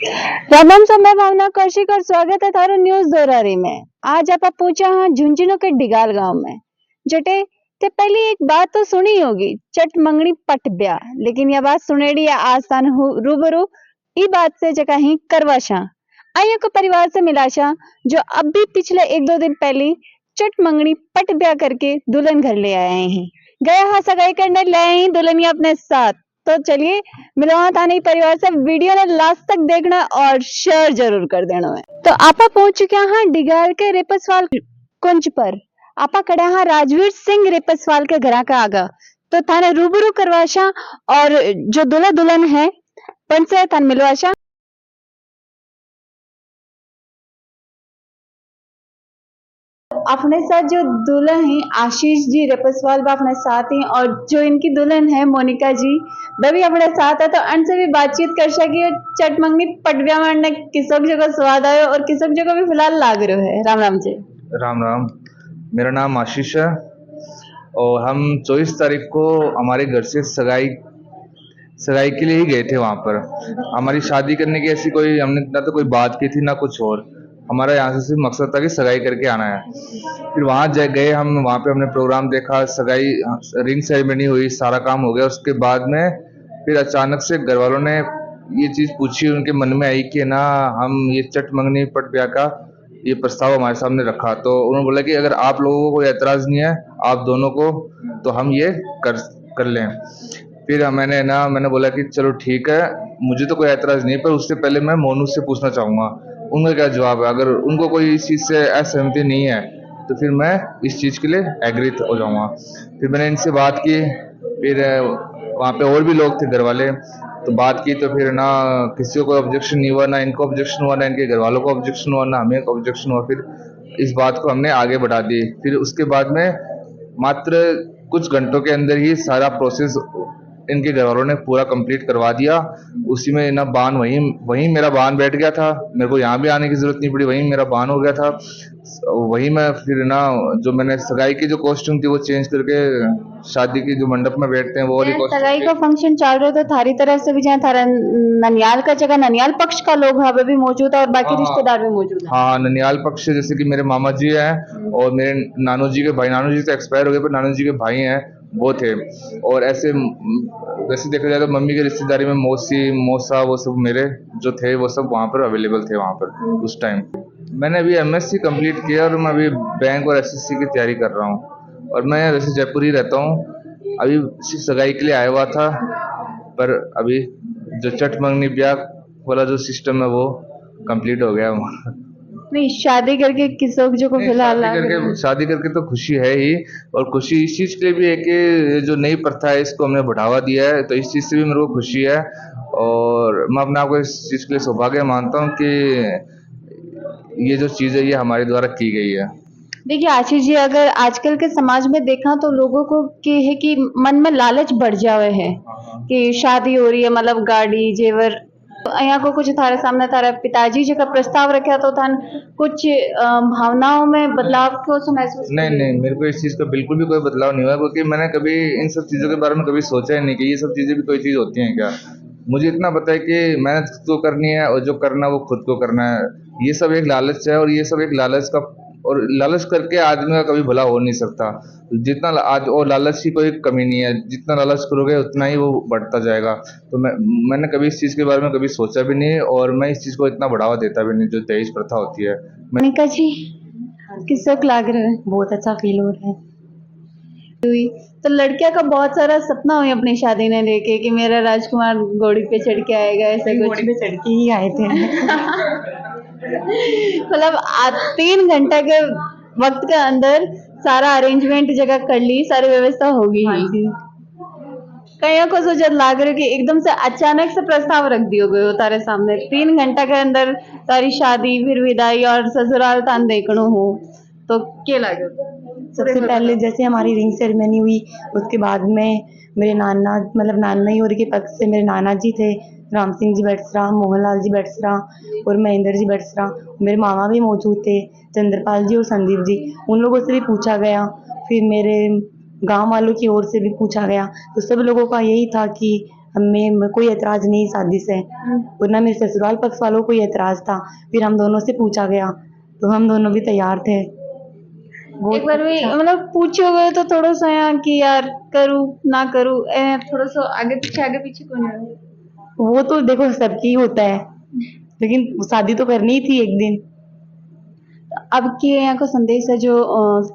राम सब मैं भावना कौशिक और स्वागत है थारो न्यूज दोरारी में। आज आप पहुंचा हाँ झुंझुनू के डिगाल गांव में। जटे ते पहली एक बात तो सुनी होगी, चट मंगनी पट ब्याह, लेकिन यह बात सुनेड़ी या आसान रूबरू ई बात से जगह ही करवाशा आइयों को परिवार से मिलाशा, जो अब भी पिछले एक दो दिन पहले चट मंगनी पट ब्याह करके दुल्हन घर ले आए हैं। गया हाँ सगाई करने ले आए हैं दुल्हनिया अपने साथ। तो चलिए मिलवा थाने परिवार से वीडियो ने लास्ट तक देखना और शेयर जरूर कर देना है। तो आपा पहुंच चुके हैं डिगाल के रेपसवाल कुंज पर। आपा खड़ा हाँ राजवीर सिंह रेपसवाल के घर का आगा। तो थाने रूबरू करवाशा और जो दूल्हा दुल्हन है उनसे थाने मिलवाशा। अपने साथ जो दुल्हन है आशीष जी रेपसवाल वो अपने साथ हैं और जो इनकी दुल्हन है मोनिका जी वह भी अपने साथ है। तो उनसे भी बातचीत कर सकी। चटमंगनी पटव्या मारने किसक जगह स्वाद आयो और किसक जगह भी फिलहाल लाग रहे है। राम राम जी। राम राम। मेरा नाम आशीष है और हम 24 तारीख को हमारे घर से सगाई सगाई के लिए ही गए थे। वहाँ पर हमारी शादी करने की ऐसी कोई हमने ना तो कोई बात की थी ना कुछ और। हमारा यहाँ से सिर्फ मकसद था कि सगाई करके आना है। फिर वहाँ गए हम, वहाँ पे हमने प्रोग्राम देखा, सगाई रिंग सेरेमनी हुई, सारा काम हो गया। उसके बाद में फिर अचानक से घर वालों ने ये चीज़ पूछी, उनके मन में आई कि ना हम ये चट मंगनी पट ब्याह का ये प्रस्ताव हमारे सामने रखा। तो उन्होंने बोला कि अगर आप लोगों को कोई एतराज़ नहीं है आप दोनों को, तो हम ये कर कर लें। फिर मैंने बोला कि चलो ठीक है, मुझे तो कोई एतराज़ नहीं है, पर उससे पहले मैं मोनू से पूछना चाहूँगा उनका क्या जवाब है। अगर उनको कोई इस चीज़ से असहमति नहीं है तो फिर मैं इस चीज़ के लिए एग्री हो जाऊँगा। फिर मैंने इनसे बात की। फिर वहाँ पे और भी लोग थे घर वाले, तो बात की तो फिर ना किसी को कोई ऑब्जेक्शन नहीं हुआ, ना इनको ऑब्जेक्शन हुआ, ना इनके घर वालों को ऑब्जेक्शन हुआ, ना हमें ऑब्जेक्शन हुआ। फिर इस बात को हमने आगे बढ़ा दी। फिर उसके बाद में मात्र कुछ घंटों के अंदर ही सारा प्रोसेस इनके घर वालों ने पूरा कंप्लीट करवा दिया। उसी में ना बान वहीं वहीं मेरा बान बैठ गया था, मेरे को यहाँ भी आने की जरूरत नहीं पड़ी, वहीं मेरा बान हो गया था। वहीं मैं फिर ना जो मैंने सगाई की जो कॉस्ट्यूम थी वो चेंज करके शादी की जो मंडप में बैठते हैं वो वाली सगाई का फंक्शन चल रहा था थारी तरफ से भी, जहाँ थारा ननियाल का जगह ननियाल पक्ष का लोग वहाँ भी मौजूद है और बाकी रिश्तेदार भी मौजूद है। हाँ, ननियाल पक्ष से जैसे कि मेरे मामा जी हैं और मेरे नानू जी के भाई, नानू जी तो एक्सपायर हो गए पर नानू जी के भाई हैं वो थे। और ऐसे वैसे देखा जाए तो मम्मी के रिश्तेदारी में मौसी मौसा वो सब मेरे जो थे वो सब वहाँ पर अवेलेबल थे वहाँ पर उस टाइम। मैंने अभी एमएससी कंप्लीट किया और मैं अभी बैंक और एसएससी की तैयारी कर रहा हूँ। और मैं वैसे जयपुर ही रहता हूँ। अभी सगाई के लिए आया हुआ था, पर अभी जो चट मंगनी ब्याह वाला जो सिस्टम है वो कंप्लीट हो गया। नहीं शादी करके किसों जो को फिलहाल शादी करके तो खुशी है ही, और खुशी इस चीज़ के लिए भी है कि जो नई प्रथा है इसको हमने बढ़ावा दिया है, तो इस चीज़ से भी मेरे को खुशी है। और मैं अपने आप को इस चीज़ के लिए सौभाग्य मानता हूँ कि ये जो चीज़ है ये हमारे द्वारा की गई है। देखिए आशीष जी, अगर आजकल के समाज में देखा तो लोगों को है कि मन में लालच बढ़ जावे है कि शादी हो रही है मतलब गाड़ी जेवर। यहाँ को कुछ थारे सामने थारा पिताजी जी का प्रस्ताव रखा तो थान कुछ भावनाओं में बदलाव को महसूस नहीं, मेरे को इस चीज़ का बिल्कुल भी कोई बदलाव नहीं हुआ, क्योंकि मैंने कभी इन सब चीज़ों के बारे में कभी सोचा ही नहीं कि ये सब चीज़ें भी कोई चीज़ होती हैं क्या। मुझे इतना पता है कि मेहनत तो करनी है और जो करना है वो खुद को करना है। ये सब एक लालच है और ये सब एक लालच का, और लालच करके आदमी का कभी भला हो नहीं सकता। जितना आज और लालच की कोई कमी नहीं है, जितना लालच करोगे उतना ही वो बढ़ता जाएगा। तो मैंने कभी इस चीज़ के बारे में कभी सोचा भी नहीं और मैं इस चीज़ को इतना बढ़ावा देता भी नहीं जो दहेज प्रथा होती है। मोनिका जी किसक लाग रहा है? बहुत अच्छा फील हो रहा है। तो लड़कियां का बहुत सारा सपना हुई अपनी शादी ने लेके कि मेरा राजकुमार घोड़ी पे चढ़ के आएगा, ऐसा कुछ। घोड़ी पे चढ़ के ही आए थे। मतलब 3 घंटा के वक्त के अंदर सारा अरेंजमेंट जगह कर ली, सारी व्यवस्था होगी। हाँ जी। कईयों को सोचा लाग रही कि एकदम से अचानक से प्रस्ताव रख दियो गयो तारे सामने 3 घंटा के अंदर सारी शादी फिर विदाई और ससुराल तान देखनो हो, तो क्या लगे? सबसे पहले जैसे हमारी रिंग सेरेमनी हुई उसके बाद में मेरे नाना मतलब नाना ही और के पक्ष से मेरे नाना जी थे, राम सिंह जी बटसरा, मोहनलाल जी बटसरा और महेंद्र जी बटसरा। मेरे मामा भी मौजूद थे, चंद्रपाल जी और संदीप जी। उन लोगों से भी पूछा गया, फिर मेरे गांव वालों की ओर से भी पूछा गया। तो सब लोगों का यही था कि हमें कोई एतराज़ नहीं शादी से, और ना मेरे ससुराल पक्ष वालों को कोई एतराज़ था। फिर हम दोनों से पूछा गया तो हम दोनों भी तैयार थे। बहुत एक बार भी अच्छा। मतलब पूछो गए तो थोड़ा सा यहाँ कि यार करूँ ना करूँ, थोड़ा सा आगे पीछे क्यों नहीं हुआ? वो तो देखो सबकी होता है, लेकिन शादी तो करनी ही थी एक दिन। अब के यहाँ का संदेश है जो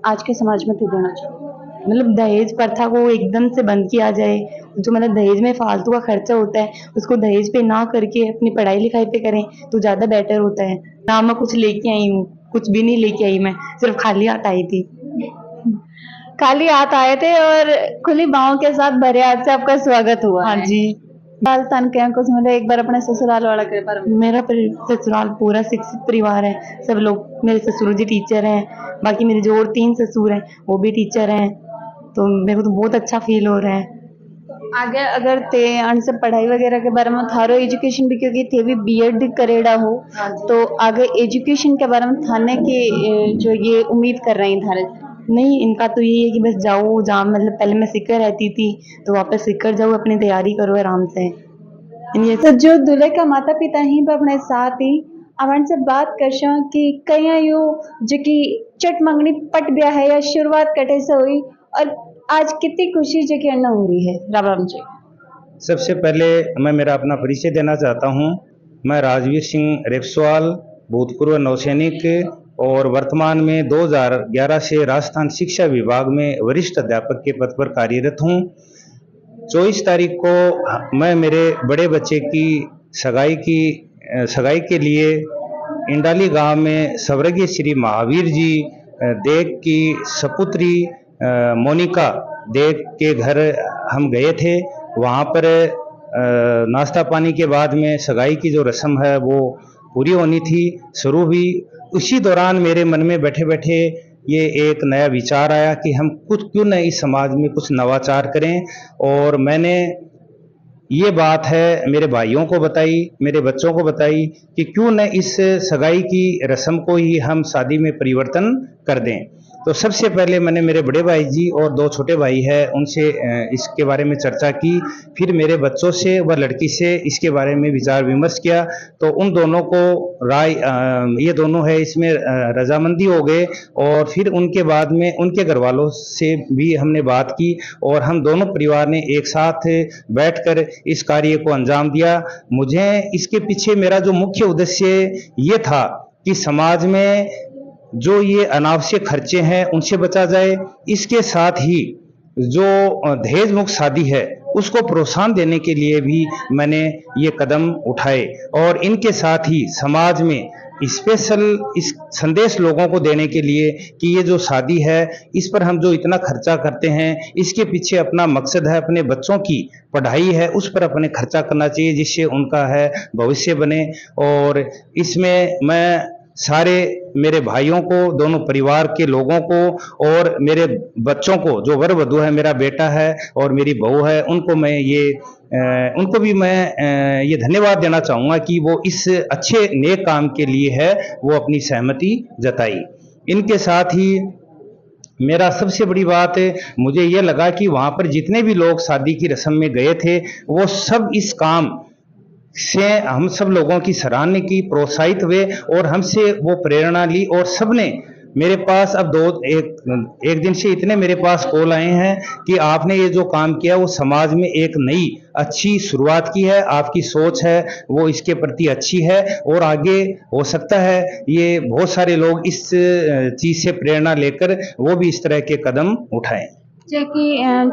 आज के समाज में तू देना चाहोगे? मतलब दहेज प्रथा को एकदम से बंद किया जाए। जो मतलब दहेज में फालतू का खर्चा होता है उसको दहेज पे ना करके अपनी पढ़ाई लिखाई पे करें तो ज़्यादा बेटर होता है। ना मैं कुछ लेके आई हूँ, कुछ भी नहीं लेके आई, मैं सिर्फ खाली हाथ आई थी। खाली हाथ आए थे और खुली बाहों के साथ भरे हाथ से आपका स्वागत हुआ हाँ है। जी। बाल तन के कुछ मतलब एक बार अपने ससुराल वाला के बारे में। मेरा ससुराल पूरा शिक्षित परिवार है। सब लोग, मेरे ससुर जी टीचर हैं, बाकी मेरे जो और 3 ससुर हैं वो भी टीचर हैं, तो मेरे को तो बहुत अच्छा फील हो रहा है। आगे अगर ते अण से पढ़ाई वगैरह के बारे में थारो एजुकेशन भी क्योंकि थे भी बीएड करेड़ा हो, तो आगे एजुकेशन के बारे में थाने की जो ये उम्मीद कर रही थारे से? नहीं, इनका तो यही है कि बस जाओ जहाँ, मतलब पहले मैं सीकर रहती थी तो वापस सीकर जाओ, अपनी तैयारी करो आराम से। ये तो जो दूल्हे का माता पिता ही अपने साथ ही अवन से बात कर कि कहीं यू जो कि चट मंगनी पट ब्याह है या शुरुआत कटे से हुई और आज कितनी खुशी जो कि अन्ना हो रही है राम जी। सबसे पहले मैं मेरा अपना परिचय देना चाहता हूं। मैं राजवीर सिंह रेपसवाल, भूतपूर्व नौसैनिक और वर्तमान में 2011 से राजस्थान शिक्षा विभाग में वरिष्ठ अध्यापक के पद पर कार्यरत हूं। 24 तारीख को मैं मेरे बड़े बच्चे की सगाई के लिए इंडाली गांव में स्वर्गीय श्री महावीर जी देग की सपुत्री मोनिका देग के घर हम गए थे। वहाँ पर नाश्ता पानी के बाद में सगाई की जो रस्म है वो पूरी होनी थी, शुरू हुई। उसी दौरान मेरे मन में बैठे बैठे ये एक नया विचार आया कि हम कुछ क्यों न इस समाज में कुछ नवाचार करें, और मैंने ये बात है मेरे भाइयों को बताई, मेरे बच्चों को बताई कि क्यों न इस सगाई की रस्म को ही हम शादी में परिवर्तन कर दें। तो सबसे पहले मैंने मेरे बड़े भाई जी और 2 छोटे भाई हैं उनसे इसके बारे में चर्चा की, फिर मेरे बच्चों से व लड़की से इसके बारे में विचार विमर्श किया। तो उन दोनों को ये दोनों है इसमें रजामंदी हो गए, और फिर उनके बाद में उनके घर वालों से भी हमने बात की और हम दोनों परिवार ने एक साथ बैठकर इस कार्य को अंजाम दिया। मुझे इसके पीछे मेरा जो मुख्य उद्देश्य ये था कि समाज में जो ये अनावश्यक खर्चे हैं उनसे बचा जाए, इसके साथ ही जो दहेज मुक्त शादी है उसको प्रोत्साहन देने के लिए भी मैंने ये कदम उठाए, और इनके साथ ही समाज में स्पेशल इस संदेश लोगों को देने के लिए कि ये जो शादी है इस पर हम जो इतना खर्चा करते हैं इसके पीछे अपना मकसद है, अपने बच्चों की पढ़ाई है उस पर अपने खर्चा करना चाहिए जिससे उनका है भविष्य बने। और इसमें मैं सारे मेरे भाइयों को, दोनों परिवार के लोगों को और मेरे बच्चों को, जो वर वधू है, मेरा बेटा है और मेरी बहू है, उनको भी मैं ये धन्यवाद देना चाहूँगा कि वो इस अच्छे नेक काम के लिए है वो अपनी सहमति जताई। इनके साथ ही मेरा सबसे बड़ी बात मुझे ये लगा कि वहाँ पर जितने भी लोग शादी की रस्म में गए थे वो सब इस काम से हम सब लोगों की सराहना की, प्रोत्साहित हुए और हमसे वो प्रेरणा ली, और सबने मेरे पास अब एक दिन से इतने मेरे पास कॉल आए हैं कि आपने ये जो काम किया वो समाज में एक नई अच्छी शुरुआत की है, आपकी सोच है वो इसके प्रति अच्छी है और आगे हो सकता है ये बहुत सारे लोग इस चीज से प्रेरणा लेकर वो भी इस तरह के कदम उठाएं। कि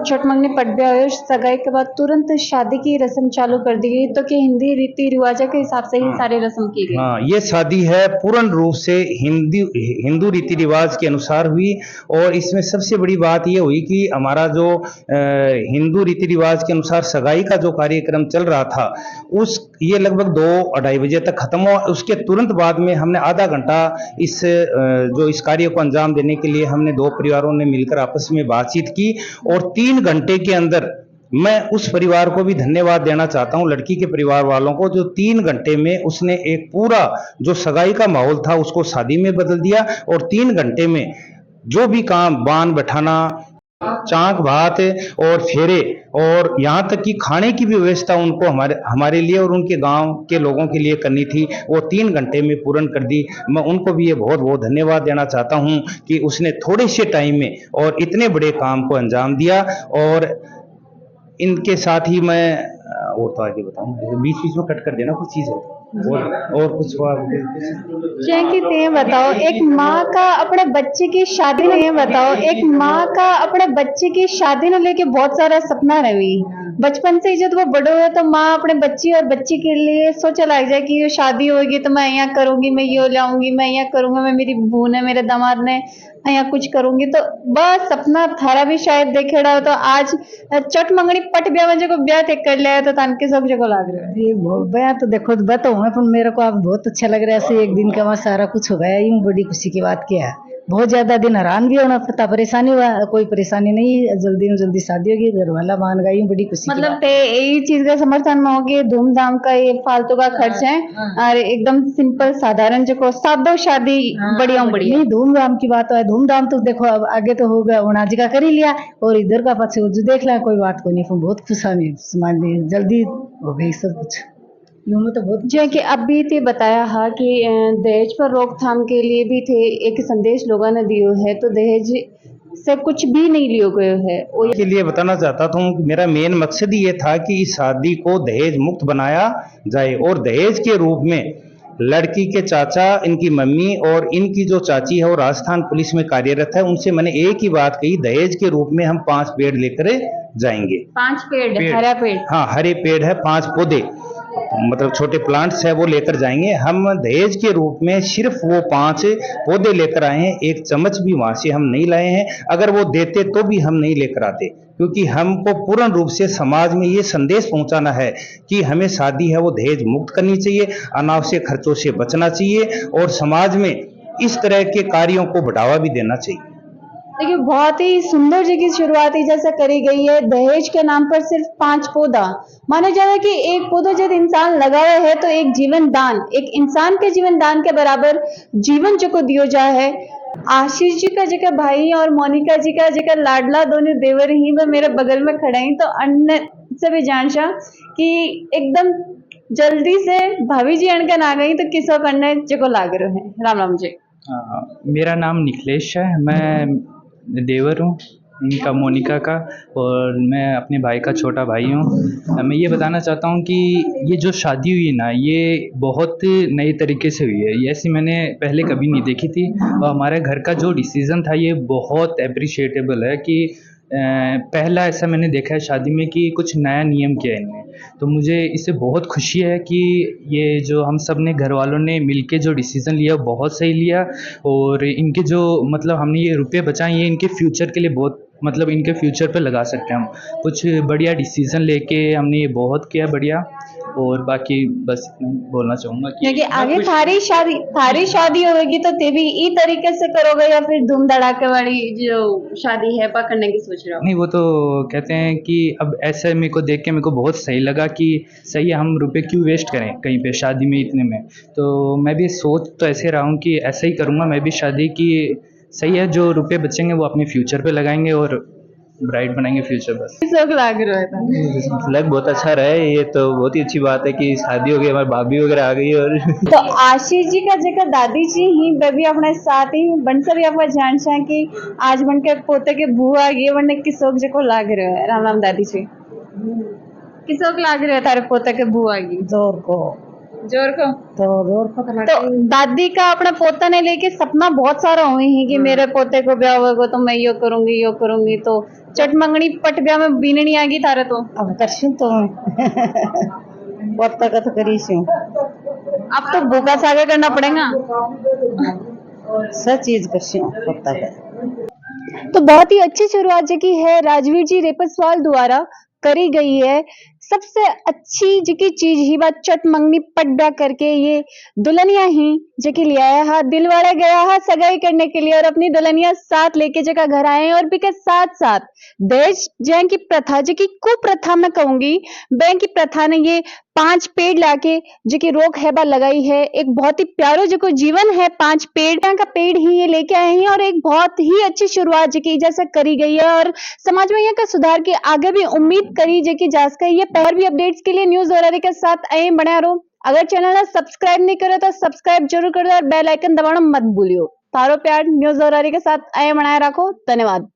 छोट मंगनी पट ब्याह हुई, सगाई के बाद तुरंत शादी की रस्म चालू कर दी गई, तो कि हिंदी रीति रिवाजों के हिसाब से ही सारी रस्म की गई। हाँ, ये शादी है पूर्ण रूप से हिंदू रीति रिवाज के अनुसार हुई, और इसमें सबसे बड़ी बात ये हुई कि हमारा जो हिंदू रीति रिवाज के अनुसार सगाई का जो कार्यक्रम चल रहा था ये लगभग 2-2:30 बजे तक खत्म हुआ। उसके तुरंत बाद में हमने आधा घंटा इस कार्य को अंजाम देने के लिए हमने 2 परिवारों ने मिलकर आपस में बातचीत की, और 3 घंटे के अंदर मैं उस परिवार को भी धन्यवाद देना चाहता हूं, लड़की के परिवार वालों को, जो 3 घंटे में उसने एक पूरा जो सगाई का माहौल था उसको शादी में बदल दिया, और 3 घंटे में जो भी काम, बान बैठाना, चाक भात और फेरे और यहाँ तक कि खाने की भी व्यवस्था उनको हमारे लिए और उनके गांव के लोगों के लिए करनी थी, वो 3 घंटे में पूर्ण कर दी। मैं उनको भी ये बहुत बहुत धन्यवाद देना चाहता हूँ कि उसने थोड़े से टाइम में और इतने बड़े काम को अंजाम दिया। और इनके साथ ही मैं और तो आगे बताऊँ, बीच बीच में कट कर देना कुछ चीज़ है और कुछ जैकी ते बताओ एक माँ का अपने बच्चे की शादी ने बताओ एक माँ का अपने बच्चे की शादी ने लेके बहुत सारा सपना रही। बचपन से ही जब वो बड़ो है तो माँ अपने बच्ची और बच्ची के लिए सोचा लग जाए कि ये शादी होगी तो मैं यहाँ करूंगी, मैं ये लाऊंगी, मैं यहाँ करूंगा, मैं मेरी बहन है, मेरे दामाद ने यहाँ कुछ करूंगी। तो बस सपना थारा भी शायद देखेड़ा हो। तो आज चट मंगनी पट ब्याह में जो ब्याह तय कर लिया है तो तान के सब जगह लाग रहा है। ये बया तो देखो बताओ मैं, पर मेरे को अब बहुत अच्छा लग रहा है। ऐसे एक दिन का वहाँ सारा कुछ हो गया, यूं बड़ी खुशी की बात क्या है। बहुत ज्यादा दिन हैरान भी होना पड़ता, परेशानी हुआ, कोई परेशानी नहीं, जल्दी में जल्दी शादी होगी, घर वाला मान गई, यूं बड़ी खुशी की मतलब बात। ते यही चीज का समर्थन में होगी, धूमधाम का ये फालतू का खर्च है और एकदम सिंपल साधारण जो को सादो शादी बढ़िया बढ़िया। नहीं धूमधाम की बात है, धूमधाम तो देखो अब आगे तो हो गया, होना जी का कर ही लिया, और इधर का पीछे जो देख लिया, कोई बात को नहीं। बहुत खुश है, समाज में जल्दी हो गई सब कुछ। यूं में तो बहुत जो कि अभी ते बताया हा कि दहेज पर रोकथाम के लिए भी थे एक संदेश लोगों ने दियो है। तो दहेज से कुछ भी नहीं लियो गयो है। वो के लिए बताना चाहता था कि मेरा मेन मकसद ही ये था कि इस शादी को दहेज मुक्त बनाया जाए। और दहेज के रूप में लड़की के चाचा, इनकी मम्मी और इनकी जो चाची है वो राजस्थान पुलिस में कार्यरत है, उनसे मैंने एक ही बात कही, दहेज के रूप में हम 5 पेड़ लेकर जाएंगे। 5 पेड़ हरा पेड़, हाँ हरे पेड़ है, 5 पौधे मतलब छोटे प्लांट्स है वो लेकर जाएंगे। हम दहेज के रूप में सिर्फ वो 5 पौधे लेकर आए हैं, एक चम्मच भी वहां से हम नहीं लाए हैं। अगर वो देते तो भी हम नहीं लेकर आते, क्योंकि हमको पूर्ण रूप से समाज में ये संदेश पहुंचाना है कि हमें शादी है वो दहेज मुक्त करनी चाहिए, अनावश्यक खर्चों से बचना चाहिए और समाज में इस तरह के कार्यों को बढ़ावा भी देना चाहिए। देखिए बहुत ही सुंदर जगह शुरुआती जैसा करी गई है। दहेज के नाम पर सिर्फ 5 पौधा माना जा रहा है कि एक पौधा जब इंसान लगाए है तो एक जीवन दान, एक इंसान के जीवन दान के बराबर जीवन जो को दियो जा है। आशीष जी का जगह भाई और मोनिका जी का जगह लाडला दोनों देवर ही वो मेरे बगल में खड़े हैं। तो अन्य से भी जानशा कि एकदम जल्दी से भाभी जी अणकन आ गई तो किसो करने जगह लाग रहे हैं। राम राम जी। मेरा नाम निखिलेश है, मैं देवर हूँ इनका, मोनिका का, और मैं अपने भाई का छोटा भाई हूँ। मैं ये बताना चाहता हूँ कि ये जो शादी हुई ना, ये बहुत नए तरीके से हुई है, ये ऐसी मैंने पहले कभी नहीं देखी थी। और हमारे घर का जो डिसीज़न था ये बहुत अप्रिशिएटेबल है कि पहला ऐसा मैंने देखा है शादी में कि कुछ नया नियम किया है इनने। तो मुझे इससे बहुत खुशी है कि ये जो हम सब ने घर वालों ने मिलके जो डिसीज़न लिया बहुत सही लिया। और इनके जो मतलब हमने ये रुपए बचाए ये इनके फ्यूचर के लिए बहुत मतलब इनके फ्यूचर पे लगा सकते हैं हम। कुछ बढ़िया डिसीज़न लेके हमने ये बहुत किया बढ़िया। और बाकी बस इतना ही बोलना चाहूँगा क्योंकि आगे थारी शादी होगी तो ते भी ई तरीके से करोगे या फिर धूम धड़ाके वाली जो शादी है पकड़ने की सोच रहा हो? नहीं, वो तो कहते हैं कि अब ऐसे मेरे को देख के मेरे को बहुत सही लगा कि सही है, हम रुपए क्यों वेस्ट करें कहीं पे शादी में इतने में। तो मैं भी सोच तो ऐसे रहा हूँ कि ऐसा ही करूँगा मैं भी शादी की। सही है, जो रुपए बचेंगे वो अपने फ्यूचर पे लगाएंगे और ब्राइट बनाएंगे फ्यूचर। बस शौक लाग रहा था। लग बहुत अच्छा रहा है, ये तो बहुत ही अच्छी बात है कि शादी हो गई, हमारी भाभी वगैरह आ गई। और तो आशीष जी का जगह दादी जी ही बेबी अपने साथ ही बन से भी आपका जान है कि आज बन के पोते के बुआ ये बनने की शौक जो को लाग रहा है। राम राम दादी जी, किस शौक लाग रहा है तारे पोते के बुआ की? जोर को तो दादी का अपने पोता ने लेके सपना बहुत सारा हुए हैं कि मेरे पोते को ब्याह होगा तो मैं यो करूंगी। तो चट मंगनी पट ब्याह में बीननी आ गई तारे तो अब करशूं तो पोता का तो करीशूं, अब तो भूखा सागर करना पड़ेगा। सब चीज करशूं पोता का। तो बहुत ही अच्छी शुरुआत जो की है राजवीर जी रेपसवाल द्वारा करी गई है। सबसे अच्छी जिकी चीज ही बात चट मंगनी पड्डा करके ये दुल्हनिया ही जकी ले आया हा, दिलवाड़ा गया हा सगाई करने के लिए और अपनी दुल्हनिया साथ लेके जगह घर आए और भी के साथ साथ दहेज जैन की प्रथा जकी कुप्रथा मैं कहूंगी बैंक की प्रथा ने ये 5 पेड़ लाके जेकी रोक हैबा लगाई है। एक बहुत ही प्यारो जेको जीवन है 5 पेड़ का पेड़ ही ये लेके आए हैं और एक बहुत ही अच्छी शुरुआत जेकी जैसे करी गई है और समाज में यहाँ का सुधार की आगे भी उम्मीद करी जेकी जा सके। ये और भी अपडेट्स के लिए न्यूज दोरारी के साथ आए बना रहो। अगर चैनल सब्सक्राइब नहीं करो तो सब्सक्राइब जरूर कर दो और बेल आइकन दबाना मत भूलियो। तारो प्यार न्यूज दोरारी के साथ आए बनाए रखो। धन्यवाद।